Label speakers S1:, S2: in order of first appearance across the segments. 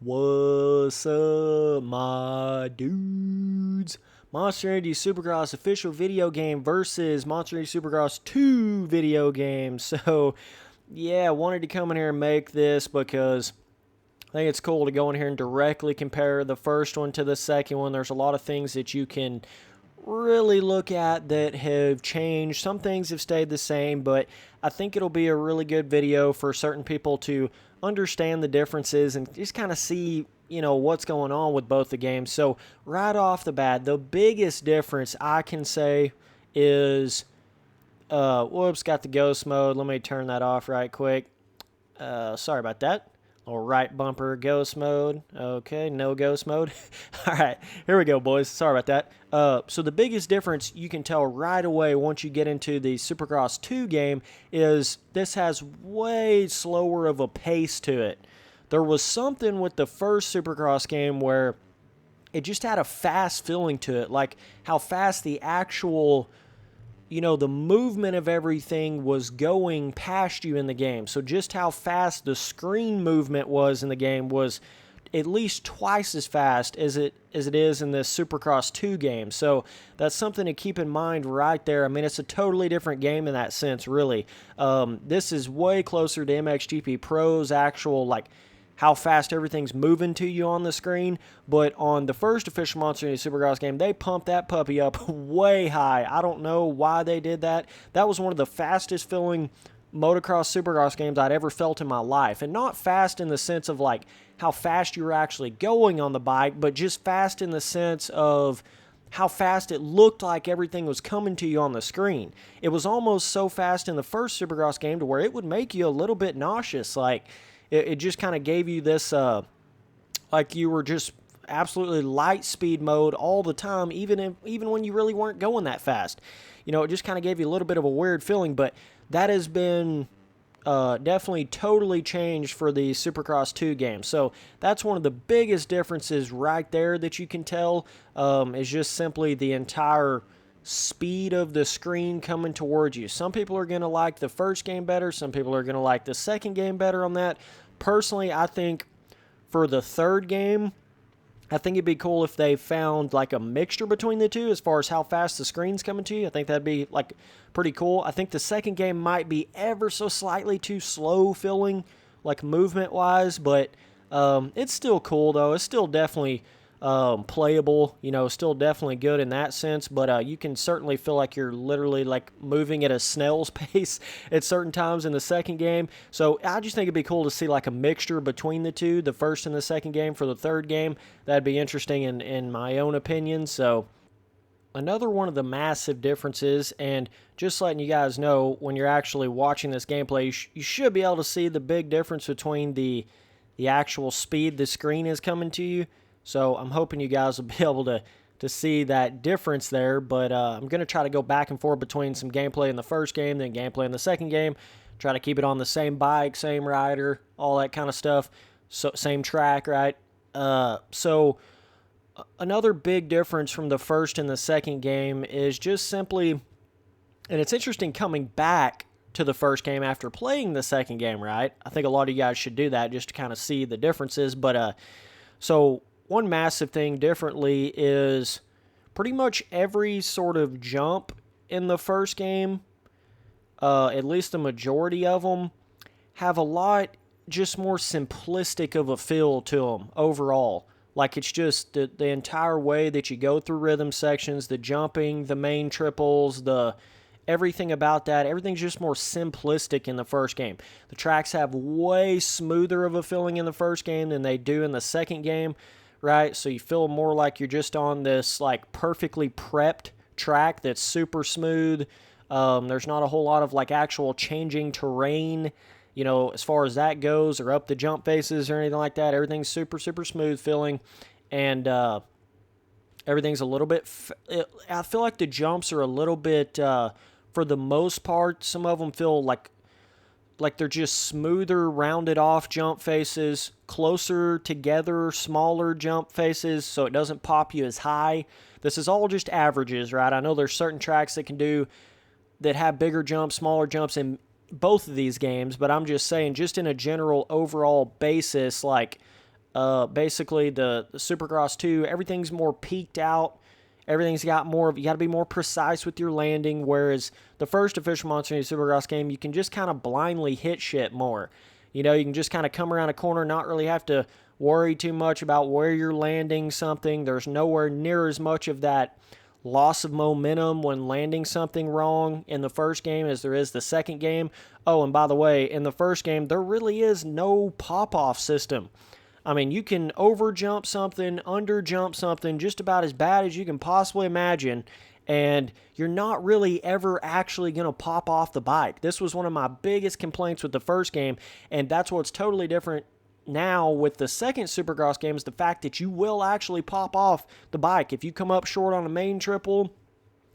S1: What's up, my dudes? Monster Energy Supercross official video game versus Monster Energy Supercross 2 video game. So, yeah, I wanted to come in here and make this because I think it's cool to go in here and directly compare the first one to the second one. There's a lot of things that you can really look at that have changed. Some things have stayed the same, but I think it'll be a really good video for certain people to understand the differences and just kind of see, what's going on with both the games. So right off the bat, the biggest difference I can say is, whoops, got the ghost mode. Let me turn that off right quick. Sorry about that. Little right bumper ghost mode. Okay, no ghost mode. All right, here we go, boys. Sorry about that. So the biggest difference you can tell right away once you get into the Supercross 2 game is this has way slower of a pace to it. There was something with the first Supercross game where it just had a fast feeling to it, like how fast the actual the movement of everything was going past you in the game. So just how fast the screen movement was in the game was at least twice as fast as it is in this Supercross 2 game. So that's something to keep in mind right there. I mean, it's a totally different game in that sense, really. This is way closer to MXGP Pro's actual, how fast everything's moving to you on the screen. But on the first official Monster Energy Supercross game, they pumped that puppy up way high. I don't know why they did that. That was one of the fastest feeling motocross Supercross games I'd ever felt in my life. And not fast in the sense of how fast you were actually going on the bike, but just fast in the sense of how fast it looked like everything was coming to you on the screen. It was almost so fast in the first Supercross game to where it would make you a little bit nauseous. It just kind of gave you this, you were just absolutely light speed mode all the time, even when you really weren't going that fast. It just kind of gave you a little bit of a weird feeling, but that has been definitely totally changed for the Supercross 2 game. So that's one of the biggest differences right there that you can tell, is just simply the entire speed of the screen coming towards you. Some people are going to like the first game better. Some people are going to like the second game better on that. Personally, I think for the third game, I think it'd be cool if they found a mixture between the two as far as how fast the screen's coming to you. I think that'd be pretty cool. I think the second game might be ever so slightly too slow feeling, movement wise, but it's still cool though. It's still definitely playable, still definitely good in that sense, but you can certainly feel like you're literally moving at a snail's pace at certain times in the second game. So I just think it'd be cool to see a mixture between the two, the first and the second game for the third game. That'd be interesting in my own opinion. So another one of the massive differences, and just letting you guys know, when you're actually watching this gameplay, you should be able to see the big difference between the actual speed the screen is coming to you. So I'm hoping you guys will be able to see that difference there. But I'm going to try to go back and forth between some gameplay in the first game, then gameplay in the second game. Try to keep it on the same bike, same rider, all that kind of stuff. So same track, right? So another big difference from the first and the second game is just simply, and it's interesting coming back to the first game after playing the second game, right? I think a lot of you guys should do that just to kind of see the differences. But so one massive thing differently is pretty much every sort of jump in the first game, at least the majority of them, have a lot just more simplistic of a feel to them overall. It's just the entire way that you go through rhythm sections, the jumping, the main triples, everything about that, everything's just more simplistic in the first game. The tracks have way smoother of a feeling in the first game than they do in the second game, right? So you feel more like you're just on this perfectly prepped track that's super smooth. There's not a whole lot of actual changing terrain, as far as that goes, or up the jump faces or anything like that. Everything's super, super smooth feeling, and everything's a little bit, I feel like the jumps are a little bit, for the most part, some of them feel like they're just smoother, rounded off jump faces, closer together, smaller jump faces, so it doesn't pop you as high. This is all just averages, right? I know there's certain tracks that have bigger jumps, smaller jumps in both of these games, but I'm just saying, just in a general overall basis, Basically, the Supercross 2, everything's more peaked out. Everything's got more of, you got to be more precise with your landing, whereas the first official Monster Energy Supercross game, you can just kind of blindly hit shit more. You know, you can just kind of come around a corner, not really have to worry too much about where you're landing something. There's nowhere near as much of that loss of momentum when landing something wrong in the first game as there is the second game. Oh, and by the way, in the first game, there really is no pop-off system. I mean, you can over-jump something, under-jump something, just about as bad as you can possibly imagine, and you're not really ever actually going to pop off the bike. This was one of my biggest complaints with the first game, and that's what's totally different now with the second Supercross game is the fact that you will actually pop off the bike. If you come up short on a main triple,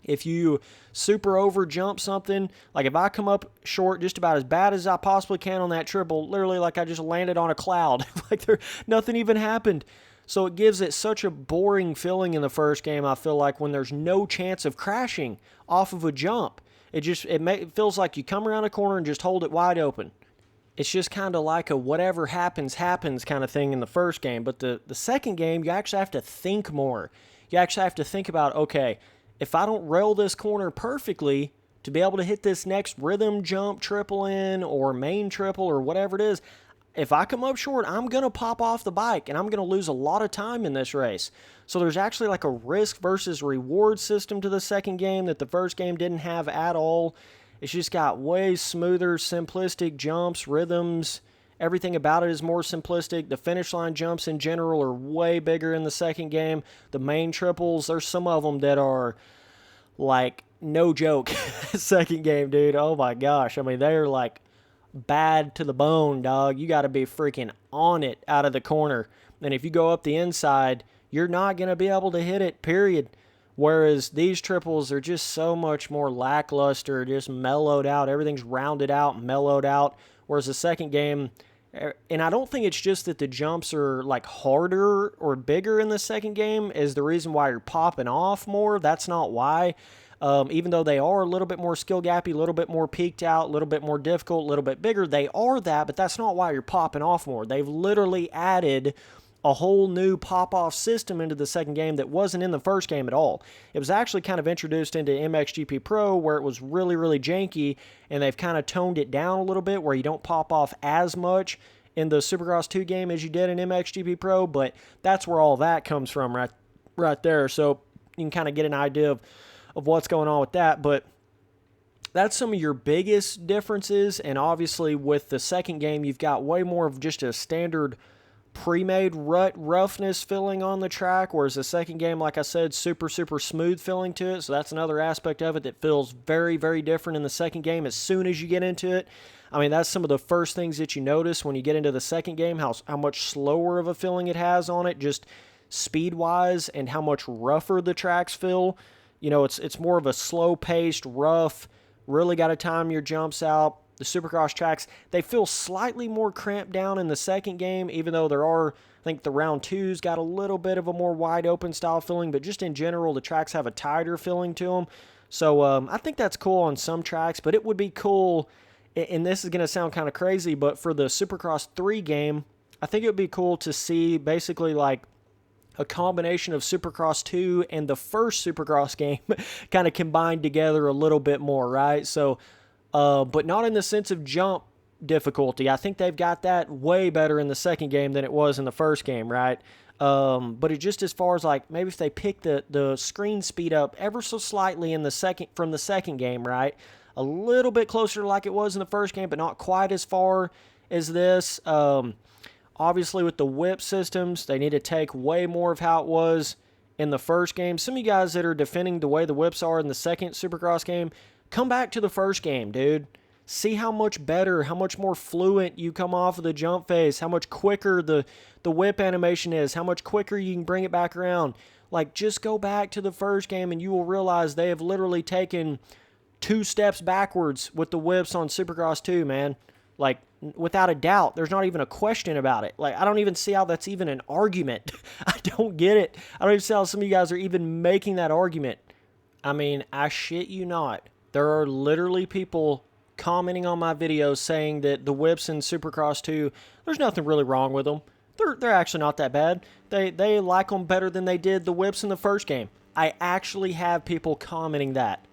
S1: if you super over jump something, like if I come up short just about as bad as I possibly can on that triple, literally like I just landed on a cloud, like nothing even happened. So it gives it such a boring feeling in the first game, I feel like, when there's no chance of crashing off of a jump. It feels like you come around a corner and just hold it wide open. It's just kind of like a whatever happens, happens kind of thing in the first game. But the second game, you actually have to think more. You actually have to think about, okay, if I don't rail this corner perfectly to be able to hit this next rhythm jump triple in or main triple or whatever it is, if I come up short, I'm going to pop off the bike and I'm going to lose a lot of time in this race. So there's actually like a risk versus reward system to the second game that the first game didn't have at all. It's just got way smoother, simplistic jumps, rhythms. Everything about it is more simplistic. The finish line jumps in general are way bigger in the second game. The main triples, there's some of them that are like no joke. Second game, dude. Oh my gosh. I mean, they're like bad to the bone, dog. You got to be freaking on it out of the corner. And if you go up the inside, you're not going to be able to hit it, period. Whereas these triples are just so much more lackluster, just mellowed out. Everything's rounded out, mellowed out. Whereas the second game, and I don't think it's just that the jumps are like harder or bigger in the second game is the reason why you're popping off more. That's not why. Even though they are a little bit more skill gappy, a little bit more peaked out, a little bit more difficult, a little bit bigger, they are that, but that's not why you're popping off more. They've literally added a whole new pop-off system into the second game that wasn't in the first game at all. It was actually kind of introduced into MXGP Pro where it was really, really janky, and they've kind of toned it down a little bit where you don't pop off as much in the Supercross 2 game as you did in MXGP Pro, but that's where all that comes from right there. So you can kind of get an idea of what's going on with that, but that's some of your biggest differences, and obviously with the second game, you've got way more of just a standard pre-made rut roughness filling on the track, whereas the second game, like I said, super smooth filling to it. So that's another aspect of it that feels very, very different in the second game as soon as you get into it. I mean, that's some of the first things that you notice when you get into the second game, how much slower of a feeling it has on it, just speed-wise, and how much rougher the tracks feel. You know, it's more of a slow-paced, rough, really got to time your jumps out. The Supercross tracks, they feel slightly more cramped down in the second game, even though there are, I think the round two's got a little bit of a more wide open style feeling, but just in general, the tracks have a tighter feeling to them. So I think that's cool on some tracks, but it would be cool, and this is going to sound kind of crazy, but for the Supercross 3 game, I think it would be cool to see basically like a combination of Supercross 2 and the first Supercross game kind of combined together a little bit more, right? So, but not in the sense of jump difficulty. I think they've got that way better in the second game than it was in the first game, right? But it just as far as like maybe if they pick the screen speed up ever so slightly in the from the second game, right? A little bit closer to like it was in the first game, but not quite as far as this. Obviously, with the whip systems, they need to take way more of how it was in the first game. Some of you guys that are defending the way the whips are in the second Supercross game, come back to the first game, dude. See how much better, how much more fluent you come off of the jump phase, how much quicker the whip animation is, how much quicker you can bring it back around. Like, just go back to the first game and you will realize they have literally taken 2 steps backwards with the whips on Supercross 2, man. Like, without a doubt, there's not even a question about it. Like, I don't even see how that's even an argument. I don't get it. I don't even see how some of you guys are even making that argument. I mean, I shit you not. There are literally people commenting on my videos saying that the whips in Supercross 2, there's nothing really wrong with them. they're actually not that bad. They like them better than they did the whips in the first game. I actually have people commenting that.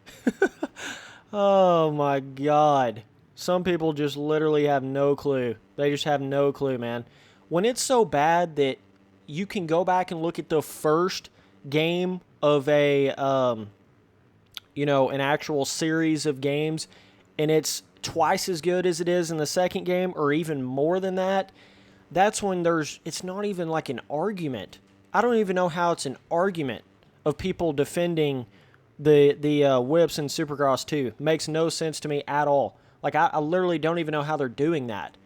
S1: Oh my god. Some people just literally have no clue. They just have no clue, man. When it's so bad that you can go back and look at the first game of a an actual series of games, and it's twice as good as it is in the second game, or even more than that, that's when it's not even like an argument. I don't even know how it's an argument of people defending the whips in Supercross 2. Makes no sense to me at all. Like, I literally don't even know how they're doing that.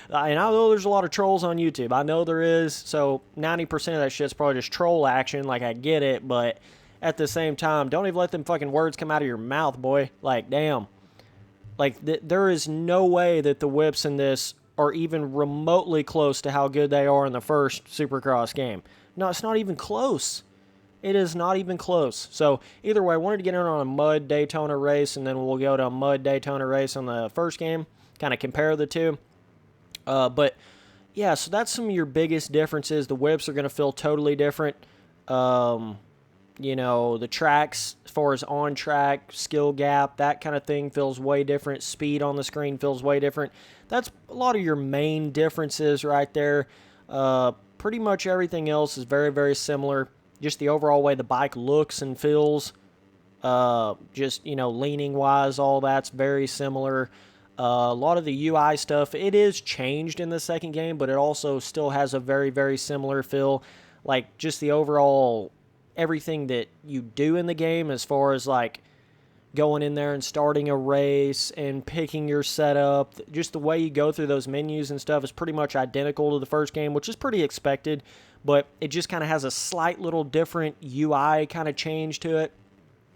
S1: And I know there's a lot of trolls on YouTube. I know there is, so 90% of that shit's probably just troll action. Like, I get it, but at the same time, don't even let them fucking words come out of your mouth, boy. Like, damn. Like, there is no way that the whips in this are even remotely close to how good they are in the first Supercross game. No, it's not even close. It is not even close. So, either way, I wanted to get in on a mud Daytona race, and then we'll go to a mud Daytona race on the first game, kind of compare the two. But, yeah, so that's some of your biggest differences. The whips are going to feel totally different. The tracks, as far as on-track, skill gap, that kind of thing feels way different. Speed on the screen feels way different. That's a lot of your main differences right there. Pretty much everything else is very, very similar. Just the overall way the bike looks and feels, leaning-wise, all that's very similar. A lot of the UI stuff, it is changed in the second game, but it also still has a very, very similar feel. Like, just the overall everything that you do in the game, as far as like going in there and starting a race and picking your setup, just the way you go through those menus and stuff is pretty much identical to the first game, which is pretty expected, but it just kind of has a slight little different UI kind of change to it,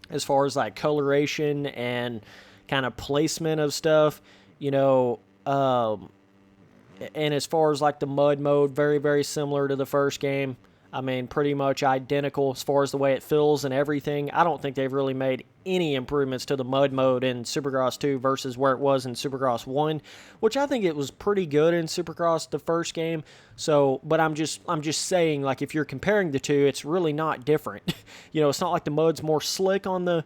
S1: as far as like coloration and kind of placement of stuff, and as far as like the mud mode, very, very similar to the first game. I mean, pretty much identical as far as the way it feels and everything. I don't think they've really made any improvements to the mud mode in Supercross 2 versus where it was in Supercross 1, which I think it was pretty good in Supercross the first game. So, but I'm just saying, like, if you're comparing the two, it's really not different. It's not like the mud's more slick on the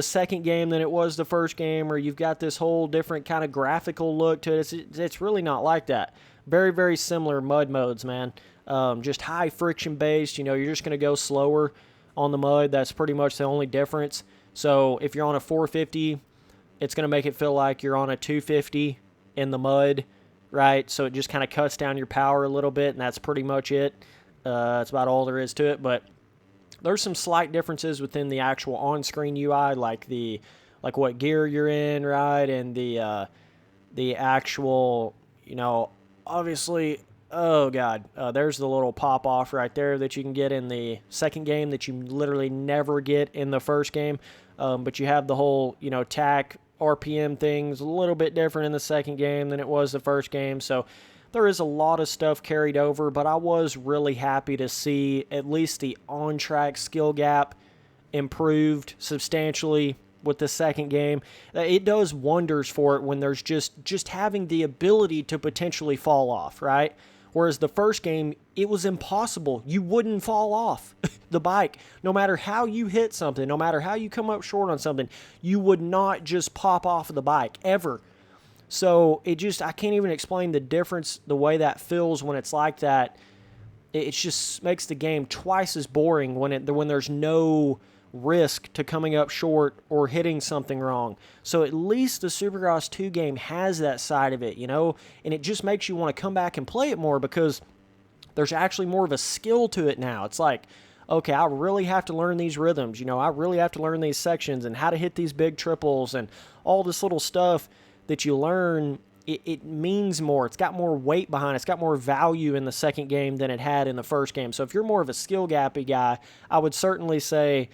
S1: second game than it was the first game, or you've got this whole different kind of graphical look to it. It's really not like that. Very, very similar mud modes, man. Just high friction based, you're just going to go slower on the mud. That's pretty much the only difference. So if you're on a 450, it's going to make it feel like you're on a 250 in the mud, right? So it just kind of cuts down your power a little bit, and that's pretty much it. That's about all there is to it. But there's some slight differences within the actual on-screen UI, like what gear you're in, right? And the actual, obviously. Oh, God. There's the little pop-off right there that you can get in the second game that you literally never get in the first game. But you have the whole, tack RPM things a little bit different in the second game than it was the first game. So there is a lot of stuff carried over, but I was really happy to see at least the on-track skill gap improved substantially with the second game. It does wonders for it when there's just having the ability to potentially fall off, right? Whereas the first game, it was impossible. You wouldn't fall off the bike. No matter how you hit something, no matter how you come up short on something, you would not just pop off of the bike, ever. So I can't even explain the difference, the way that feels when it's like that. It just makes the game twice as boring when there's no risk to coming up short or hitting something wrong. So at least the Supercross 2 game has that side of it, and it just makes you want to come back and play it more because there's actually more of a skill to it now. It's like, okay, I really have to learn these rhythms, I really have to learn these sections and how to hit these big triples and all this little stuff that you learn. It means more. It's got more weight behind it. It's got more value in the second game than it had in the first game. So if you're more of a skill gappy guy, I would certainly say,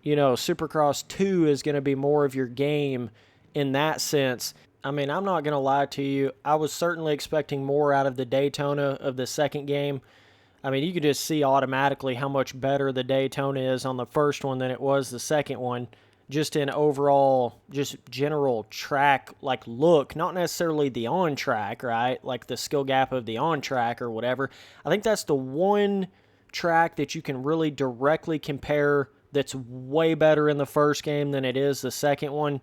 S1: Supercross 2 is going to be more of your game in that sense. I mean, I'm not going to lie to you. I was certainly expecting more out of the Daytona of the second game. I mean, you could just see automatically how much better the Daytona is on the first one than it was the second one. just in overall, just general track like look, not necessarily the on track, right? Like the skill gap of the on track or whatever. I think that's the one track that you can really directly compare that's way better in the first game than it is the second one.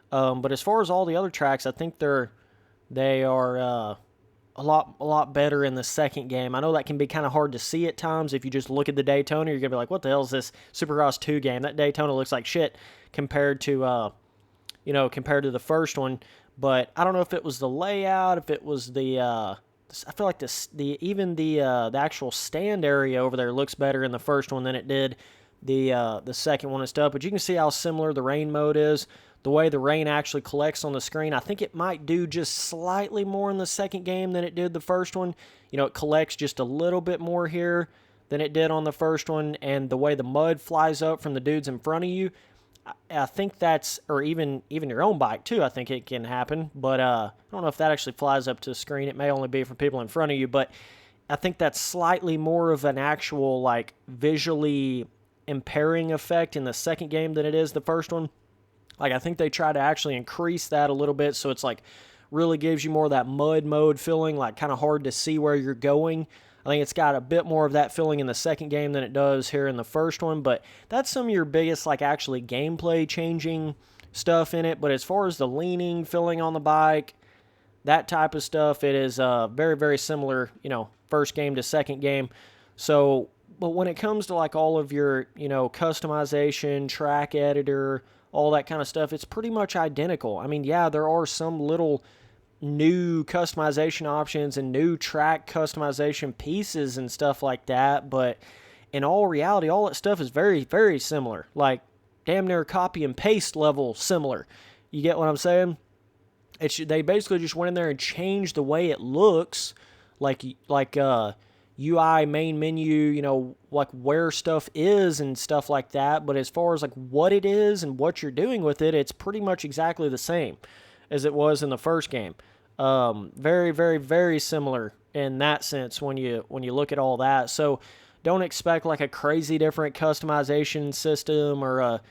S1: But as far as all the other tracks, I think they are a lot better in the second game. I know that can be kind of hard to see at times. If you just look at the Daytona, you're gonna be like, "What the hell is this Supercross 2 game?" That Daytona looks like shit compared to compared to the first one. But I don't know if it was the layout, if it was the I feel like the actual stand area over there looks better in the first one than it did the second one and stuff. But you can see how similar the rain mode is. The way the rain actually collects on the screen, I think it might do just slightly more in the second game than it did the first one. It collects just a little bit more here than it did on the first one, and the way the mud flies up from the dudes in front of you, I think that's, or even your own bike too, I think it can happen, but I don't know if that actually flies up to the screen. It may only be for people in front of you, but I think that's slightly more of an actual, like, visually impairing effect in the second game than it is the first one. Like, I think they try to actually increase that a little bit, so it's like really gives you more of that mud mode feeling, like kind of hard to see where you're going. I think it's got a bit more of that feeling in the second game than it does here in the first one, but that's some of your biggest, like, actually gameplay changing stuff in it. But as far as the leaning, feeling on the bike, that type of stuff, it is very, very similar, first game to second game. So, but when it comes to like all of your, customization, track editor, all that kind of stuff, it's pretty much identical. I mean, yeah, there are some little new customization options and new track customization pieces and stuff like that, but in all reality, all that stuff is very, very similar. Like, damn near copy and paste level similar. You get what I'm saying? They basically just went in there and changed the way it looks, like UI, main menu, like where stuff is and stuff like that. But as far as like what it is and what you're doing with it, it's pretty much exactly the same as it was in the first game. Very, very, very similar in that sense when you look at all that. So don't expect like a crazy different customization system or a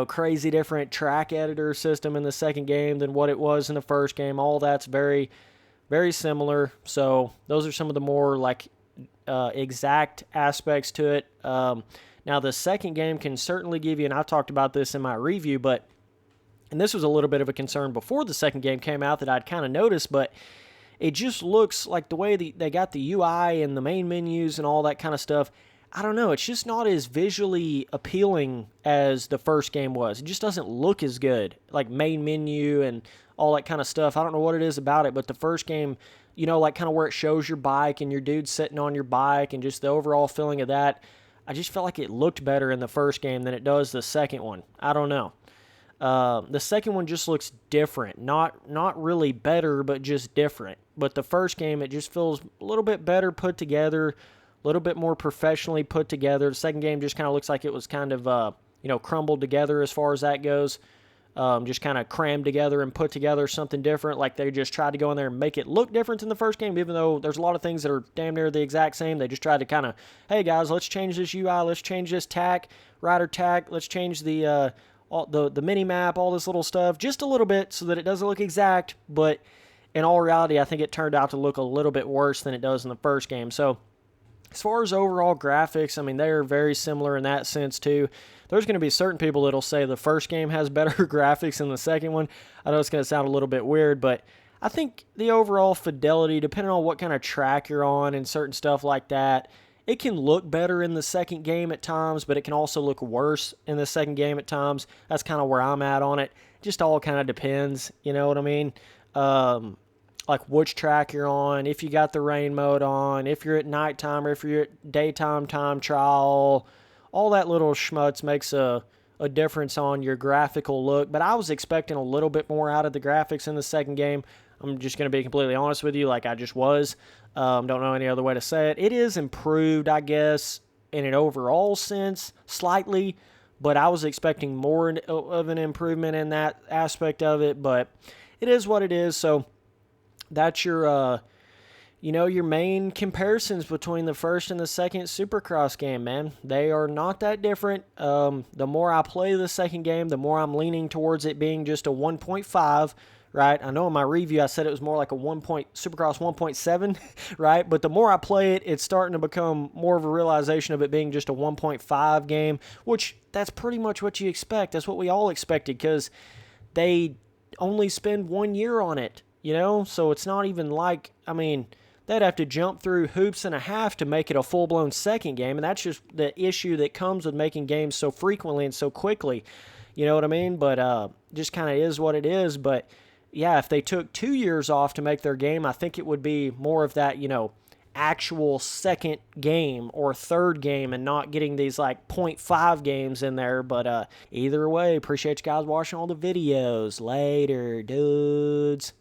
S1: crazy different track editor system in the second game than what it was in the first game. All that's very, very similar. So those are some of the more like exact aspects to it. Now the second game can certainly give you, and I talked about this in my review, and this was a little bit of a concern before the second game came out that I'd kind of noticed, but it just looks like the way they got the UI and the main menus and all that kind of stuff, I don't know, it's just not as visually appealing as the first game was. It just doesn't look as good, like main menu and all that kind of stuff. I don't know what it is about it, but the first game, like kind of where it shows your bike and your dude sitting on your bike and just the overall feeling of that, I just felt like it looked better in the first game than it does the second one. I don't know. The second one just looks different. Not really better, but just different. But the first game, it just feels a little bit better put together, a little bit more professionally put together. The second game just kind of looks like it was kind of, crumbled together as far as that goes. Just kind of crammed together and put together something different. Like they just tried to go in there and make it look different than the first game, even though there's a lot of things that are damn near the exact same. They just tried to kind of, hey guys, let's change this UI, let's change this tack, rider tack, let's change the mini map, all this little stuff, just a little bit so that it doesn't look exact. But in all reality, I think it turned out to look a little bit worse than it does in the first game. So as far as overall graphics, I mean, they are very similar in that sense too. There's going to be certain people that'll say the first game has better graphics than the second one. I know it's going to sound a little bit weird, but I think the overall fidelity, depending on what kind of track you're on and certain stuff like that, it can look better in the second game at times, but it can also look worse in the second game at times. That's kind of where I'm at on it. Just all kind of depends, you know what I mean? Like which track you're on, if you got the rain mode on, if you're at nighttime or if you're at daytime time trial, all that little schmutz makes a difference on your graphical look. But I was expecting a little bit more out of the graphics in the second game. I'm just going to be completely honest with you, like I just was. Don't know any other way to say it. It is improved, I guess, in an overall sense, slightly, but I was expecting more of an improvement in that aspect of it, but it is what it is. So that's your your main comparisons between the first and the second Supercross game, man. They are not that different. The more I play the second game, the more I'm leaning towards it being just a 1.5, right? I know in my review I said it was more like a Supercross 1.7, right? But the more I play it, it's starting to become more of a realization of it being just a 1.5 game, which that's pretty much what you expect. That's what we all expected because they only spend 1 year on it, So it's not even like, they'd have to jump through hoops and a half to make it a full-blown second game, and that's just the issue that comes with making games so frequently and so quickly. You know what I mean? But just kind of is what it is. But yeah, if they took 2 years off to make their game, I think it would be more of that, actual second game or third game and not getting these like 0.5 games in there. But either way, appreciate you guys watching all the videos. Later, dudes.